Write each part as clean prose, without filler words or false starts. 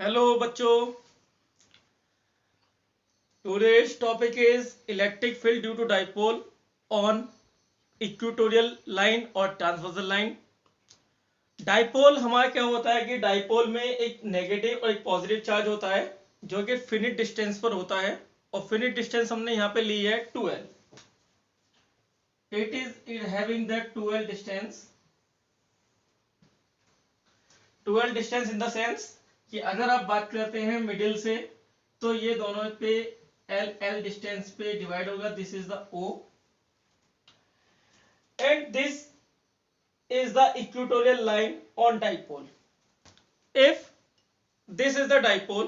Hello बच्चों, today's topic is electric field due to dipole on equatorial line और transversal line. Dipole हमारा क्या होता है कि डाइपोल में एक नेगेटिव और एक पॉजिटिव चार्ज होता है जो कि फिनिट डिस्टेंस पर होता है और फिनिट डिस्टेंस हमने यहाँ पे ली है 2l। It is having that 2l distance in the sense कि अगर आप बात करते हैं मिडिल से तो ये दोनों पे एल डिस्टेंस पे डिवाइड होगा। This is the O and this is the equatorial line on dipole. If this is the dipole,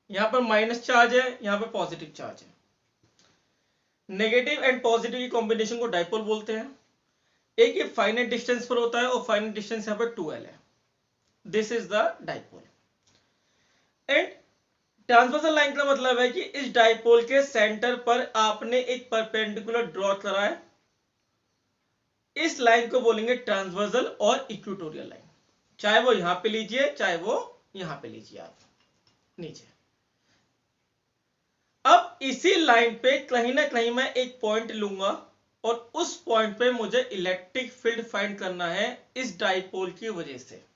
यहां पर माइनस चार्ज है, यहां पर पॉजिटिव चार्ज है। नेगेटिव एंड पॉजिटिव की कॉम्बिनेशन को डाइपोल बोलते हैं। एक ये फाइनाइट डिस्टेंस पर होता है और फाइनाइट डिस्टेंस यहां पर 2l है। This is the dipole. And transversal line का मतलब है कि इस डाइपोल के सेंटर पर आपने एक परपेंडिकुलर ड्रॉ करा है। इस लाइन को बोलेंगे ट्रांसवर्सल और इक्वेटोरियल लाइन, चाहे वो यहां पे लीजिए चाहे वो यहां पे लीजिए आप नीचे। अब इसी लाइन पे कहीं ना कहीं मैं एक पॉइंट लूंगा और उस पॉइंट पे मुझे इलेक्ट्रिक फील्ड फाइंड करना है इस डाइपोल की वजह से।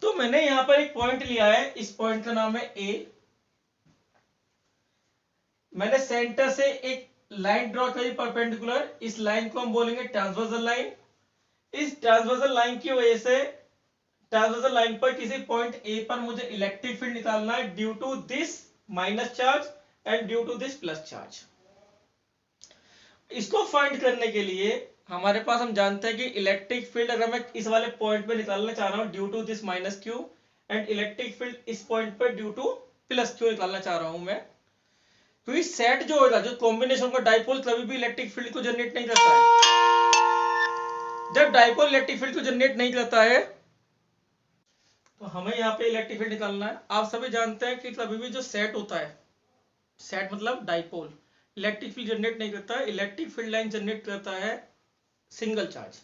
तो मैंने यहां पर एक पॉइंट लिया है, इस पॉइंट का नाम है A। मैंने सेंटर से एक लाइन ड्रॉ करी परपेंडिकुलर, इस लाइन को हम बोलेंगे ट्रांसवर्सल लाइन। इस ट्रांसवर्सल लाइन की वजह से ट्रांसवर्सल लाइन पर किसी पॉइंट A पर मुझे इलेक्ट्रिक फील्ड निकालना है due to this minus charge and due to this plus charge. इसको फाइंड करने के लिए हमारे पास हम जानते हैं कि इलेक्ट्रिक फील्ड अगर मैं इस वाले पॉइंट पे निकालना चाह रहा हूं due to this minus Q and electric field इस पॉइंट पर ड्यू टू प्लस क्यू निकालना चाह रहा हूं मैं, तो इस सेट जो होगा, जो कॉम्बिनेशन का डाइपोल कभी भी इलेक्ट्रिक फील्ड को जनरेट नहीं करता है। जब डाइपोल इलेक्ट्रिक फील्ड को जनरेट नहीं करता है तो हमें यहाँ पे इलेक्ट्रिक फील्ड निकालना है। आप सभी जानते हैं कि कभी भी जो सेट होता है, सेट मतलब डाइपोल, इलेक्ट्रिक फील्ड जनरेट नहीं करता है। इलेक्ट्रिक फील्ड लाइन जनरेट करता है सिंगल चार्ज।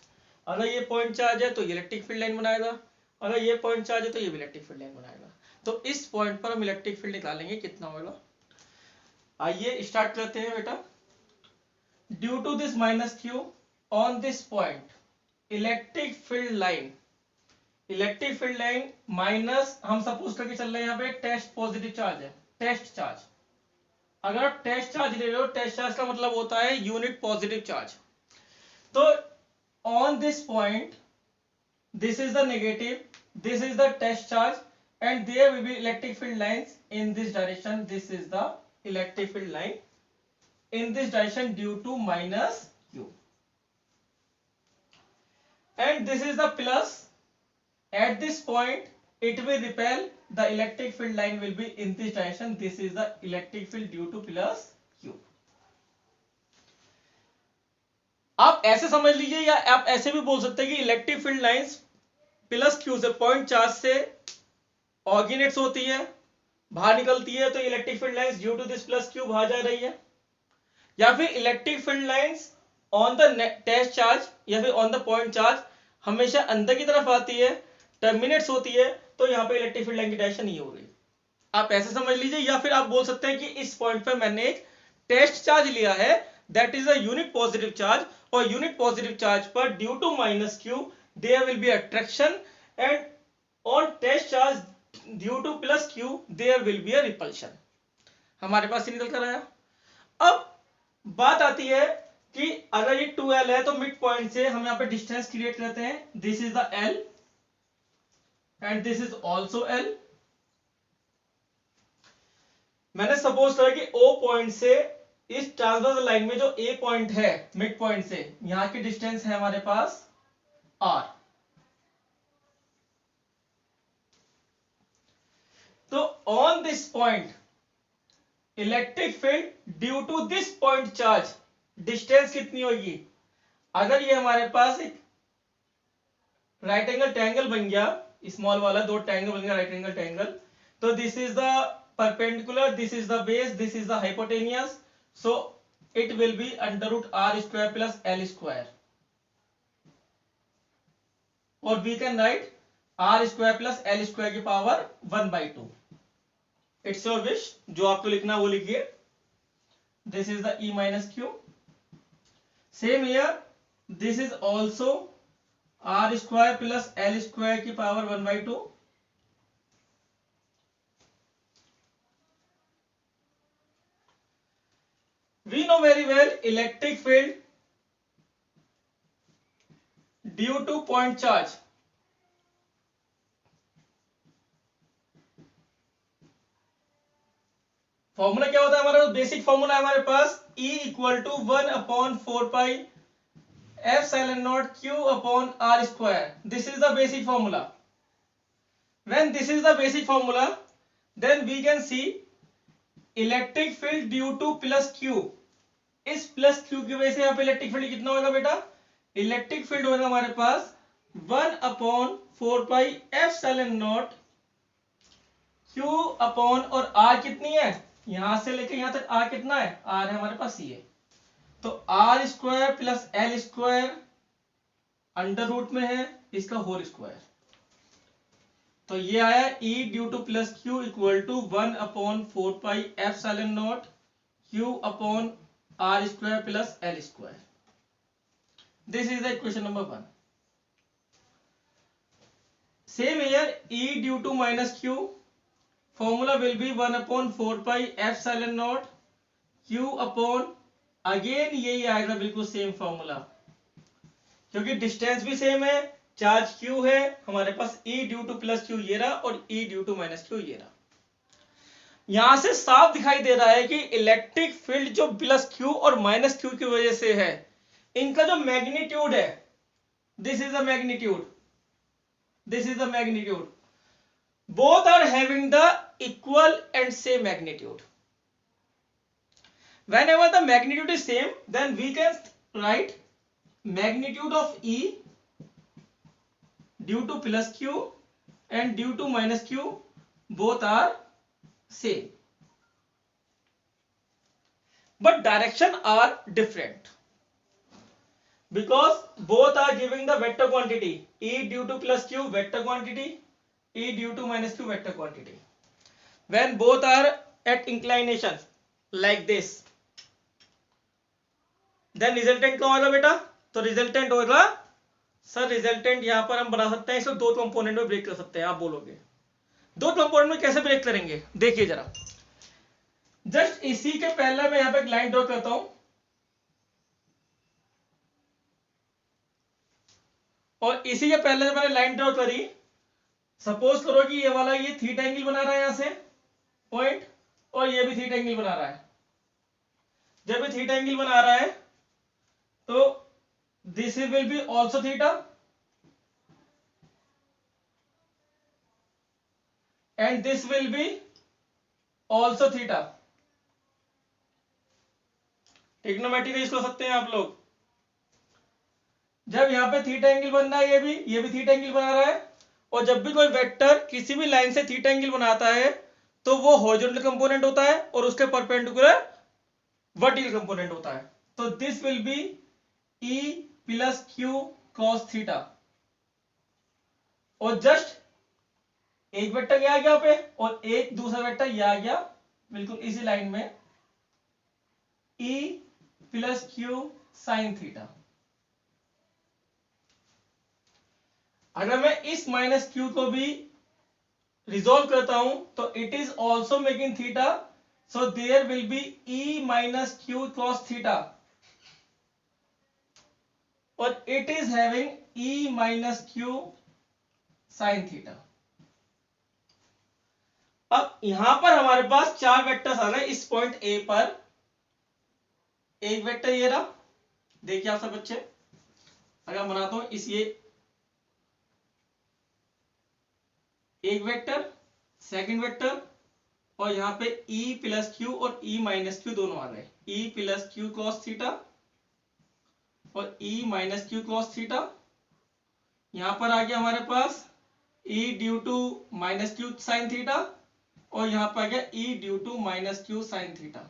अगर ये पॉइंट चार्ज है तो ये इलेक्ट्रिक फील्ड लाइन बनाएगा, अगर ये पॉइंट चार्ज है तो ये भी इलेक्ट्रिक फील्ड लाइन बनाएगा। तो इस पॉइंट पर हम इलेक्ट्रिक फील्ड निकालेंगे, कितना होगा। आइए स्टार्ट करते हैं बेटा। Due to this minus Q on this point electric field line minus, हम सपोज करके चल रहे हैं यहाँ पे टेस्ट पॉजिटिव चार्ज है, टेस्ट चार्ज। अगर आप टेस्ट चार्ज ले रहे हो, टेस्ट चार्ज का मतलब होता है यूनिट पॉजिटिव चार्ज। तो on this point this is the negative, this is the test charge and there will be electric field lines in this direction. This is the electric field line in this direction due to minus q and this is the plus. At this point it will repel, the electric field line will be in this direction. This is the electric field due to plus q. आप ऐसे समझ लीजिए या आप ऐसे भी बोल सकते हैं कि electric field lines plus Q से पॉइंट चार्ज से ऑर्डिनेट्स होती है, बाहर निकलती है, तो electric field lines due to this plus Q बाहर जा रही है। या फिर electric field lines on the test charge या फिर ऑन द पॉइंट चार्ज हमेशा अंदर की तरफ आती है, टर्मिनेट्स होती है, तो यहाँ पे इलेक्ट्रिक फील्ड लाइन की डायरेक्शन ये हो गई। आप ऐसे समझ लीजिए, या फिर आप बोल सकते हैं कि इस पॉइंट पे मैंने एक टेस्ट चार्ज लिया है, that is a unit positive charge, और यूनिट पॉजिटिव चार्ज पर due to minus Q there will be attraction and on test charge due to plus Q there will be a repulsion. हमारे पास निकल कर आया। अब बात आती है कि अगर ये 2l है तो मिड पॉइंट से हम यहां पे डिस्टेंस क्रिएट करते हैं। This is the l and this is also l। मैंने सपोज करा कि O पॉइंट से इस ट्रांसवर्सल लाइन में जो A पॉइंट है मिड पॉइंट से, यहां की डिस्टेंस है हमारे पास r। तो on this point electric field due to this point charge distance कितनी होगी। अगर ये हमारे पास एक राइट एंगल ट्रायंगल बन गया, स्मॉल वाला दो ट्रायंगल बन गया राइट एंगल ट्रायंगल, तो this is the perpendicular, this is the base, this is the hypotenuse, so it will be under root R square plus L square, और we can write R square plus L square की power 1/2। It's your wish, जो आपको लिखना वो लिखिए। This is the E minus Q. Same here, this is also R square plus L square की power 1/2। We know very well electric field due to point charge. Formula क्या होता है हमारा? बेसिक फॉर्मूला है हमारे पास E equal to 1/4 pi epsilon naught Q upon R square. This is the basic formula. When this is the basic formula, then we can see electric field due to plus Q। इस plus Q की वजह से यहाँ पे electric field कितना होगा बेटा? Electric field होगा हमारे पास 1/4 pi epsilon naught Q upon, और R कितनी है? यहां से लेके यहां तक R कितना है? R है हमारे पास ये, तो R square plus L square under root में है इसका होल स्क्वायर। तो ये आया E due to plus Q equal to 1/4 pi epsilon naught Q upon R square plus L square. This is the equation number 1। Same here, E due to minus Q, formula will be 1/4 pi epsilon naught Q upon, again यही आएगा बिल्कुल same formula, क्योंकि distance भी same है, charge Q है हमारे पास। E due to plus Q ये रहा और E due to minus Q ये रहा। यहां से साफ दिखाई दे रहा है कि इलेक्ट्रिक फील्ड जो प्लस Q और माइनस Q की वजह से है, इनका जो मैग्नीट्यूड है, this is the magnitude, this is the magnitude, both are having the equal and same magnitude. Whenever the magnitude is same, then we can write magnitude of E due to plus Q and due to minus Q, both are same, but direction are different because both are giving the vector quantity. E due to plus Q vector quantity, E due to minus Q vector quantity. When both are at inclinations like this, then resultant क्या होगा बेटा? तो resultant होगा, sir resultant यहां पर हम बना सकते हैं, इसे दो कंपोनेंट में ब्रेक कर सकते हैं। आप बोलोगे दो कंपोनेंट में कैसे ब्रेक करेंगे? देखिए जरा, जस्ट इसी के पहले मैं यहां पे एक लाइन ड्रॉ करता हूं, और इसी के पहले जब मैंने लाइन ड्रॉ करी, सपोज करो कि ये वाला ये थीटा एंगल बना रहा है यहां से पॉइंट, और ये भी थीटा एंगल बना रहा है। जब ये थीटा एंगल बना रहा है तो this will B also theta and this will B also theta. Trigonometry का यूज कर सकते हैं आप लोग। जब यहां पे थीटा एंगल बन रहा है, ये भी थीटा एंगल बना रहा है, और जब भी कोई वेक्टर किसी भी लाइन से थीटा एंगल बनाता है तो वो हॉरिजॉन्टल कंपोनेंट होता है और उसके परपेंडिकुलर वर्टिकल कंपोनेंट होता है। तो this will be E plus Q cos theta, और जस्ट एक वेक्टर क्या आ गया पे और एक दूसरा वेक्टर ये आ गया बिल्कुल इसी लाइन में, E plus Q sine theta. अगर मैं इस माइनस Q को भी रिजोल्व करता हूं तो it is also making theta, so there will be E minus Q cos theta, और it is having E minus Q sine theta. अब यहां पर हमारे पास चार वेक्टर्स आ गए इस पॉइंट ए पर। एक वेक्टर ये रहा, देखिए आप सब बच्चे, अगर मैं बनाता हूं इस ये एक वेक्टर, सेकंड वेक्टर, और यहां पे E प्लस Q और E माइनस Q दोनों आ गए, E plus Q cos theta और E minus Q cos theta. यहां पर आ गया हमारे पास E due to minus Q sine theta, और यहां पर आ गया E due to minus Q sine theta.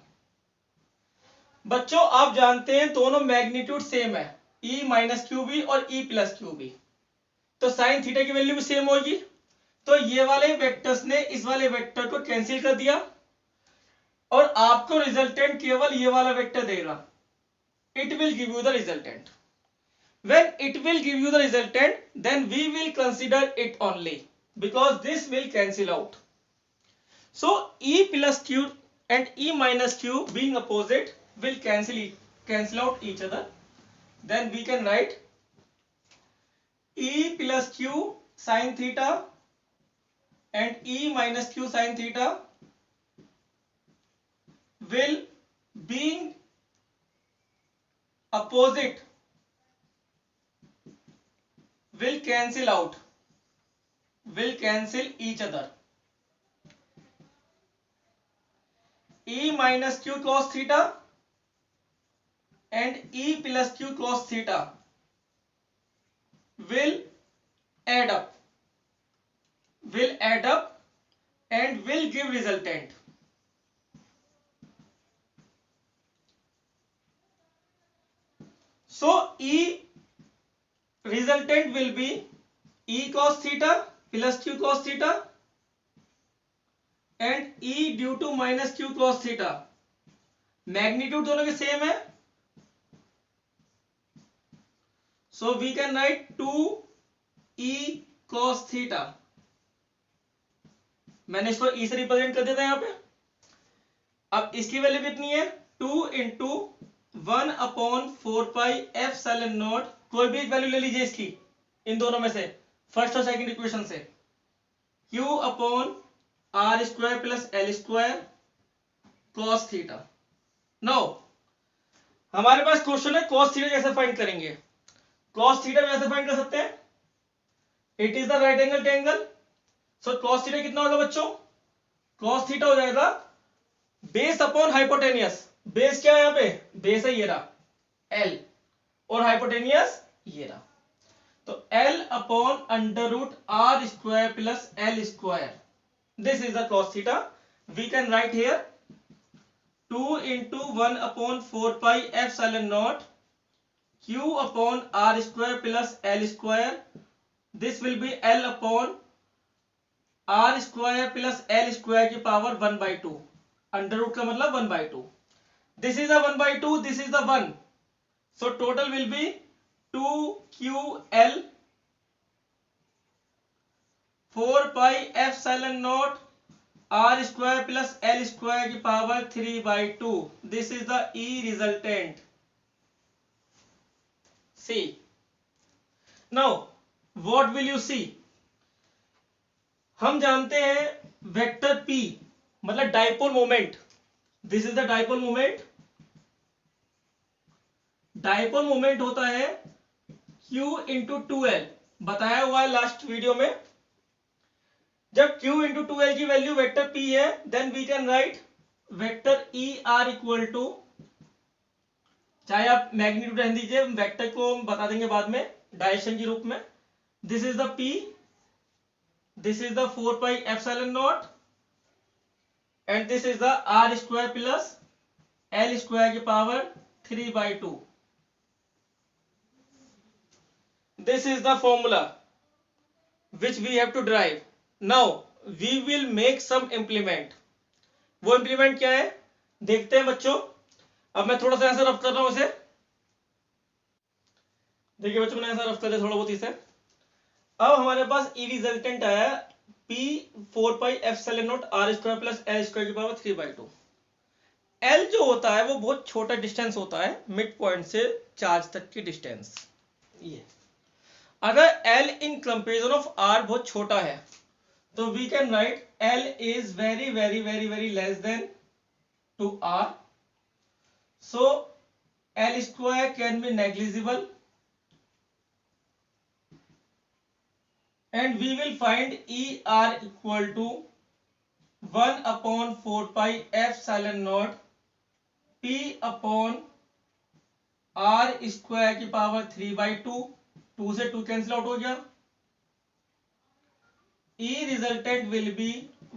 बच्चों आप जानते हैं दोनों मैग्नीट्यूड सेम है, E माइनस Q भी और E प्लस Q भी। तो साइन थीटा की वैल्यू भी सेम होगी। तो ये वाले वेक्टर्स ने इस वाले वेक्टर को कैंसिल कर दिया और आपको रिजल्टेंट केवल ये वाला वेक्टर देगा। It will give you the resultant. When it will give you the resultant, then we will consider it only because this will cancel out. So E plus Q and E minus Q being opposite will cancel out each other. Then we can write E plus Q sin theta and E minus Q sin theta will being opposite will cancel out, will cancel each other. E minus Q cos theta and E plus Q cos theta will add up, and will give resultant. So E resultant will be E cos theta plus Q cos theta and E due to minus Q cos theta. Magnitude दोनों के same है, so we can write 2E cos theta. मैंने इसको E से represent कर देता है यहाँ पे। अब इसकी वैल्यू कितनी है, 2 into 1 upon 4 pi epsilon not, कोई भी एक वैल्यू ले लीजिए इसकी, इन दोनों में से फर्स्ट और सेकंड इक्वेशन से, Q upon R square plus L square cos theta. Now हमारे पास क्वेश्चन है कॉस थीटा कैसे फाइंड करेंगे। कॉस थीटा कैसे फाइंड कर सकते हैं, it is the right angle triangle. So cos theta कितना होगा बच्चों, कॉस थीटा हो जाएगा बेस अपॉन हाइपोटेनियस। बेस क्या है यहाँ पे, बेस है ये रहा L और हाइपोटेनियस ये रहा, तो L upon under root R square plus L square, this is the cos theta. We can write here 2 into 1 upon 4 pi epsilon naught Q upon R square plus L square, this will be L upon R square plus L square की power 1/2, under root का मतलब 1/2, this is the 1/2, this is the 1, so total will be 2QL 4 pi epsilon naught R square plus L square की power 3/2, this is the E resultant. See now what will you see, हम जानते हैं vector P मतलब dipole moment, this is the dipole moment. Dipole moment होता है Q into 2L, बताया हुआ है लास्ट वीडियो में। जब Q इंटू 2L की वैल्यू वेक्टर P है, then we can write vector ER equal to, चाहे आप मैग्नीट्यूड रहने दीजिए, वेक्टर को बता देंगे बाद में डायरेक्शन के रूप में। This is the P, this is the 4 pi epsilon naught and this is the R square plus L square की power 3/2, this is the formula which we have to derive. Now we will make some implement. वो implement क्या है देखते हैं बच्चों। अब मैं थोड़ा सा ऐसा रफ कर रहा हूं इसे, देखिए बच्चों मैंने ऐसा रफ कर दिया थोड़ा बहुत इसे। अब हमारे पास E रिजल्टेंट आया P 4 pi epsilon naught R square plus L square की पावर 3/2। L जो होता है वो बहुत छोटा डिस्टेंस होता है मिड पॉइंट से चार्ज तक की डिस्टेंस। ये अगर L in comparison of R बहुत छोटा है तो we can write L is very very very very less than to R, so L square can be negligible and we will find ER equal to 1 upon 4 pi epsilon naught P upon R square की power 3/2, 2 से 2 cancel out हो गया। E resultant will be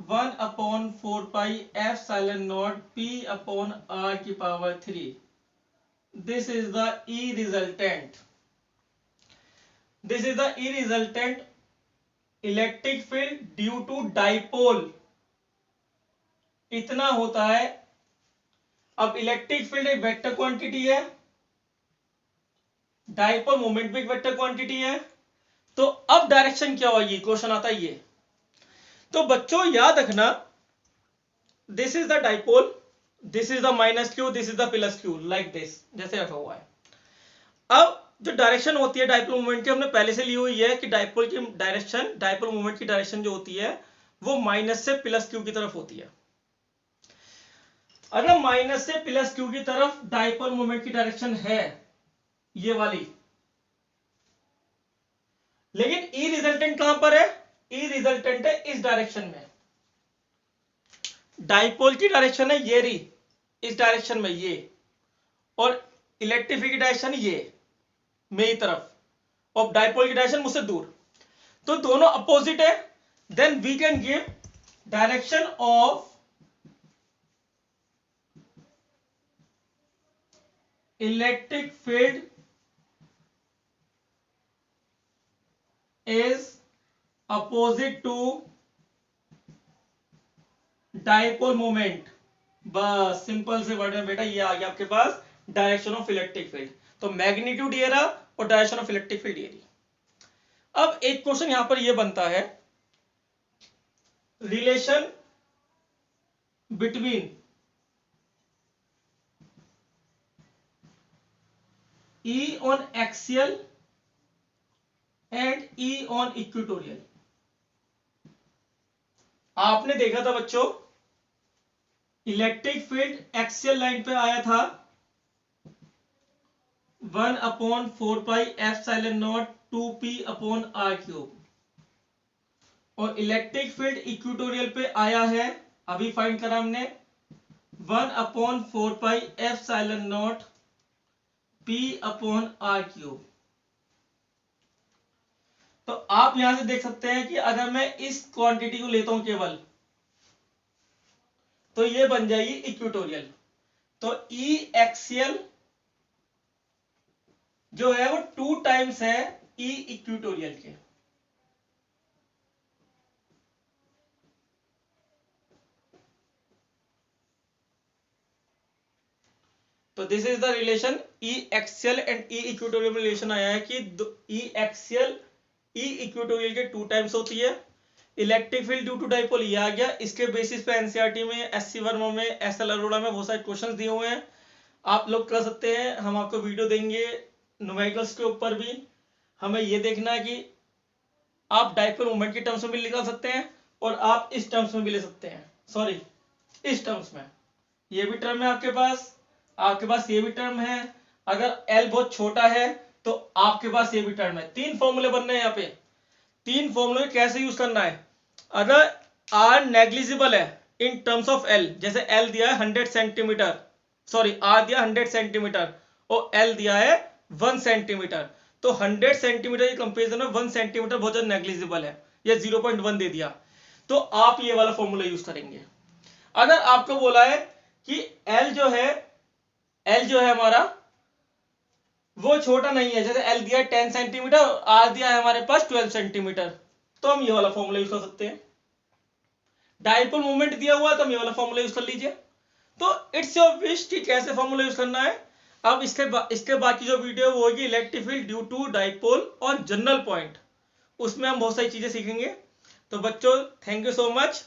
1 upon 4 pi epsilon naught P upon R की पावर 3, this is the E resultant। This is the E resultant electric field due to dipole, इतना होता है। अब इलेक्ट्रिक फील्ड एक वेक्टर क्वांटिटी है, डाइपोल मोमेंट भी एक वेक्टर क्वांटिटी है, तो अब डायरेक्शन क्या होगी, क्वेश्चन आता है ये। तो बच्चों याद रखना, this is the dipole, this is the minus Q, this is the plus Q, like this, जैसे रखा हुआ है। अब जो डायरेक्शन होती है डाइपोल मोमेंट की, हमने पहले से ली हुई है कि डाइपोल की डायरेक्शन, डाइपोल मोमेंट की डायरेक्शन जो होती है वो माइनस से प्लस क्यू की तरफ होती है। अगर माइनस से प्लस क्यू की तरफ डाइपोल मोमेंट की डायरेक्शन है ये वाली, लेकिन ई रिजल्टेंट कहां पर है, ई रिजल्टेंट है इस डायरेक्शन में, डाइपोल की डायरेक्शन है ये रही, इस डायरेक्शन में ये, और इलेक्ट्रिक फील्ड की डायरेक्शन ये मेरी तरफ, और डाइपोल की डायरेक्शन मुझसे दूर, तो दोनों अपोजिट है। Then we can give direction of electric field is opposite to dipole moment। बस सिंपल से वर्ड में बेटा ये आ गया आपके पास डायरेक्शन ऑफ इलेक्ट्रिक फील्ड। तो मैग्नीट्यूड ये रहा और डायरेक्शन ऑफ इलेक्ट्रिक फील्ड ये रही। अब एक क्वेश्चन यहां पर ये बनता है, relation between E on axial and E on equatorial. आपने देखा था बच्चों, इलेक्ट्रिक फील्ड एक्सियल लाइन पे आया था 1/4πε0 2p/r³, और इलेक्ट्रिक फील्ड इक्वेटोरियल पे आया है, अभी फाइंड करा हमने, 1/4πε0 p/r³। तो आप यहां से देख सकते हैं कि अगर मैं इस क्वांटिटी को लेता हूं केवल, तो ये बन जाएगी इक्वेटोरियल। तो ई एक्सियल जो है वो 2 टाइम्स है ई इक्वेटोरियल के। तो this is the relation E axial and E equatorial में रिलेशन आया है कि ई एक्सियल ई इक्वेटोरियल के 2 टाइम्स होती है। Electric field due to dipole ये आ गया, इसके बेसिस पे एनसीईआरटी में, एससी वर्मा में, एसएल अरोड़ा में बहुत सारे क्वेश्चंस दिए हुए हैं, आप लोग कर सकते हैं। हम आपको वीडियो देंगे न्यूमेरिकल्स के ऊपर भी। हमें ये देखना है कि आप डाइपोल मोमेंट के टर्म्स में भी निकाल सकते हैं और आप इस टर्म्स में भी ले सकते हैं, सॉरी इस टर्म्स में, ये भी टर्म है आपके पास ये भी टर्म है। अगर एल बहुत छोटा है तो आपके पास ये भी टर्म है। 3 फॉर्मूले बनने हैं यहाँ पे। 3 फॉर्मूले कैसे यूज करना है, अगर आर नेग्लिजिबल है इन टर्म्स ऑफ एल, जैसे एल दिया है 100 सेंटीमीटर, सॉरी आर दिया 100 सेंटीमीटर और एल दिया है 1 सेंटीमीटर, तो 100 सेंटीमीटर के कंपेरिजन में 1 सेंटीमीटर बहुत ज्यादा नेग्लिजिबल है, या 0.1 दे दिया, तो आप ये वाला फॉर्मूला यूज करेंगे। अगर आपको बोला है कि एल जो है हमारा वो छोटा नहीं है, जैसे एल दिया है 10 सेंटीमीटर और आर दिया है हमारे पास 12 सेंटीमीटर, तो हम ये वाला फॉर्मूला यूज कर सकते हैं। डाइपोल मोमेंट दिया हुआ है तो हम ये वाला फॉर्मूला यूज कर लीजिए। तो इट्स योर विश कि कैसे फॉर्मूला यूज करना है। अब इसके बाकी जो वीडियो वो होगी electric field due to dipole और जनरल पॉइंट, उसमें हम बहुत सारी चीजें सीखेंगे। तो बच्चों थैंक यू सो मच।